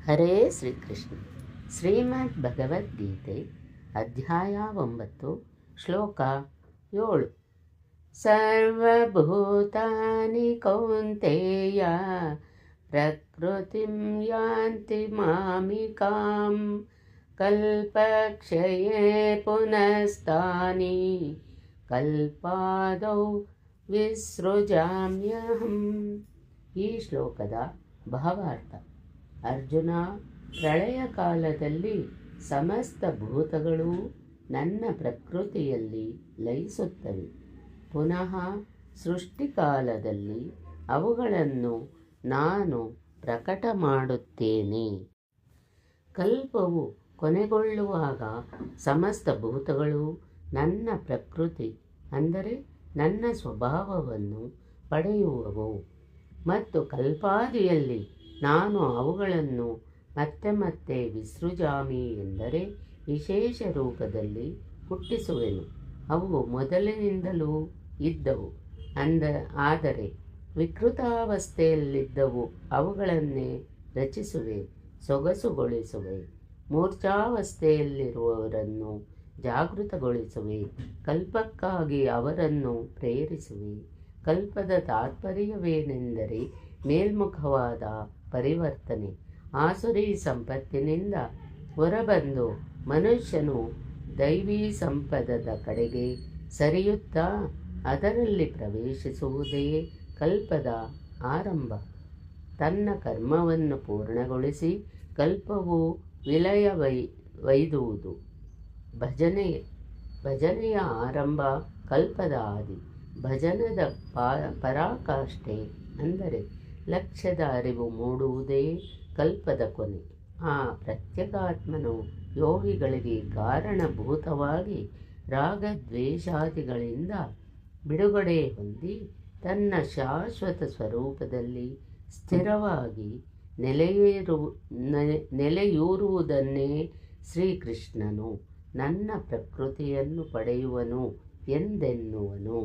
ಹರೇ ಶ್ರೀಕೃಷ್ಣ. ಶ್ರೀಮದ್ ಭಗವದ್ಗೀತೆ ಅಧ್ಯಾಯ 9 ಶ್ಲೋಕ 7. ಸರ್ವಭೂತಾನಿ ಕೌಂತೆಯ ಪ್ರಕೃತಿಂ ಯಾಂತಿ ಮಾಮಿಕಾಂ ಕಲ್ಪಕ್ಷಯೇ ಪುನಸ್ತಾನಿ ಕಲ್ಪಾದೌ ವಿಸೃಜಾಮ್ಯಹಂ. ಈ ಶ್ಲೋಕದ ಭಾವಾರ್ಥ: ಅರ್ಜುನ, ಪ್ರಳಯ ಕಾಲದಲ್ಲಿ ಸಮಸ್ತ ಭೂತಗಳು ನನ್ನ ಪ್ರಕೃತಿಯಲ್ಲಿ ಲಯಿಸುತ್ತವೆ. ಪುನಃ ಸೃಷ್ಟಿಕಾಲದಲ್ಲಿ ಅವುಗಳನ್ನು ನಾನು ಪ್ರಕಟ ಮಾಡುತ್ತೇನೆ. ಕಲ್ಪವು ಕೊನೆಗೊಳ್ಳುವಾಗ ಸಮಸ್ತ ಭೂತಗಳು ನನ್ನ ಪ್ರಕೃತಿ ಅಂದರೆ ನನ್ನ ಸ್ವಭಾವವನ್ನು ಪಡೆಯುವವು ಮತ್ತು ಕಲ್ಪಾದಿಯಲ್ಲಿ ನಾನು ಅವುಗಳನ್ನು ಮತ್ತೆ ಮತ್ತೆ ವಿಸೃಜಾಮಿ ಎಂದರೆ ವಿಶೇಷ ರೂಪದಲ್ಲಿ ಹುಟ್ಟಿಸುವೆನು. ಅವು ಮೊದಲಿನಿಂದಲೂ ಇದ್ದವು, ಆದರೆ ವಿಕೃತಾವಸ್ಥೆಯಲ್ಲಿದ್ದವು. ಅವುಗಳನ್ನೇ ರಚಿಸುವೆ, ಸೊಗಸುಗೊಳಿಸುವೆ. ಮೂರ್ಛಾವಸ್ಥೆಯಲ್ಲಿರುವವರನ್ನು ಜಾಗೃತಗೊಳಿಸುವೆ. ಕಲ್ಪಕ್ಕಾಗಿ ಅವರನ್ನು ಪ್ರೇರಿಸುವೆ. ಕಲ್ಪದ ತಾತ್ಪರ್ಯವೇನೆಂದರೆ ಮೇಲ್ಮುಖವಾದ ಪರಿವರ್ತನೆ. ಆಸುರಿ ಸಂಪತ್ತಿನಿಂದ ಹೊರಬಂದು ಮನುಷ್ಯನು ದೈವೀ ಸಂಪದದ ಕಡೆಗೆ ಸರಿಯುತ್ತಾ ಅದರಲ್ಲಿ ಪ್ರವೇಶಿಸುವುದೇ ಕಲ್ಪದ ಆರಂಭ. ತನ್ನ ಕರ್ಮವನ್ನು ಪೂರ್ಣಗೊಳಿಸಿ ಕಲ್ಪವು ವಿಲಯವೈದುವುದು. ಭಜನೆಯ ಆರಂಭ ಕಲ್ಪದ ಆದಿ. ಭಜನದ ಪರಾಕಾಷ್ಠೆ ಅಂದರೆ ಲಕ್ಷ್ಯದ ಅರಿವು ಮೂಡುವುದೇ ಕಲ್ಪದ ಕೊನೆ. ಆ ಪ್ರತ್ಯೇಕಾತ್ಮನು ಯೋಗಿಗಳಿಗೆ ಕಾರಣಭೂತವಾಗಿ ರಾಗದ್ವೇಷಾದಿಗಳಿಂದ ಬಿಡುಗಡೆ ಹೊಂದಿ ತನ್ನ ಶಾಶ್ವತ ಸ್ವರೂಪದಲ್ಲಿ ಸ್ಥಿರವಾಗಿ ನೆಲೆಯೂರುವುದನ್ನೇ ಶ್ರೀಕೃಷ್ಣನು ನನ್ನ ಪ್ರಕೃತಿಯನ್ನು ಪಡೆಯುವನು ಎಂದೆನ್ನುವನು.